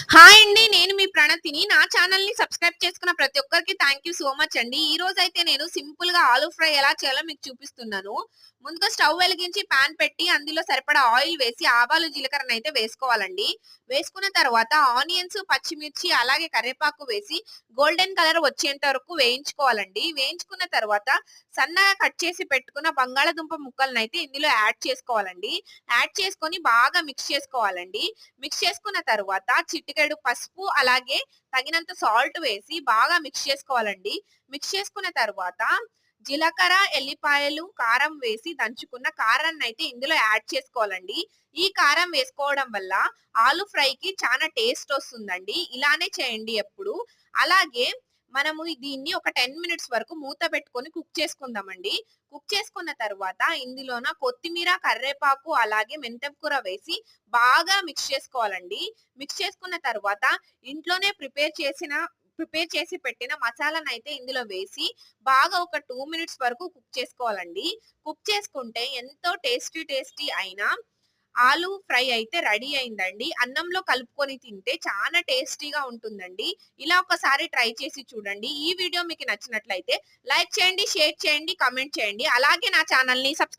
Hi అండి. నేను మీ ప్రణతిని. నా ఛానెల్‌ని సబ్స్క్రైబ్ చేసుకున్న ప్రతి ఒక్కరికి థాంక్ యూ సో మచ్ అండి. ఈ రోజైతే నేను సింపుల్‌గా ఆలూ ఫ్రై ఎలా చేయాలో మీకు చూపిస్తున్నాను. ముందుగా స్టవ్ వెలిగించి పాన్ పెట్టి అందులో సరిపడా ఆయిల్ వేసి ఆవాలు, జీలకర్రనైతే వేసుకోవాలండి. వేసుకున్న తర్వాత ఆనియన్స్, పచ్చిమిర్చి అలాగే కరివేపాకు వేసి గోల్డెన్ కలర్ వచ్చేంత వరకు వేయించుకోవాలండి. వేయించుకున్న తర్వాత సన్నగా కట్ చేసి పెట్టుకున్న బంగాళాదుంప ముక్కలనైతే ఇందులో యాడ్ చేసుకోవాలండి. యాడ్ చేసుకొని బాగా మిక్స్ చేసుకోవాలండి. మిక్స్ చేసుకున్న తరువాత చిటికెడు పసుపు అలాగే తగినంత సాల్ట్ వేసి బాగా మిక్స్ చేసుకోవాలండి. మిక్స్ చేసుకున్న తరువాత జీలకర్ర, ఎల్లిపాయలు, కారం వేసి దంచుకున్న కారాన్నయితే ఇందులో యాడ్ చేసుకోవాలండి. ఈ కారం వేసుకోవడం వల్ల ఆలు ఫ్రైకి చాలా టేస్ట్ వస్తుందండి. ఇలానే చేయండి ఎప్పుడు. అలాగే మనము దీన్ని ఒక 10 మినిట్స్ వరకు మూత పెట్టుకొని కుక్ చేసుకుందామండి. కుక్ చేసుకున్న తరువాత ఇందులోన కొత్తిమీర, కరివేపాకు అలాగే మెంతం కూర వేసి బాగా మిక్స్ చేసుకోవాలండి. మిక్స్ చేసుకున్న తరువాత ఇంట్లోనే ప్రిపేర్ చేసి పెట్టిన మసాలానైతే ఇందులో వేసి బాగా ఒక 2 మినిట్స్ వరకు కుక్ చేసుకోవాలండి. కుక్ చేసుకుంటే ఎంతో టేస్టీ అయిన ఆలు ఫ్రై అయితే రెడీ అయిందండి. అన్నంలో కలుపుకొని తింటే చాలా టేస్టీగా ఉంటుందండి. ఇలా ఒకసారి ట్రై చేసి చూడండి. ఈ వీడియో మీకు నచ్చినట్లయితే లైక్ చేయండి, షేర్ చేయండి, కామెంట్ చేయండి. అలాగే నా ఛానెల్‌ని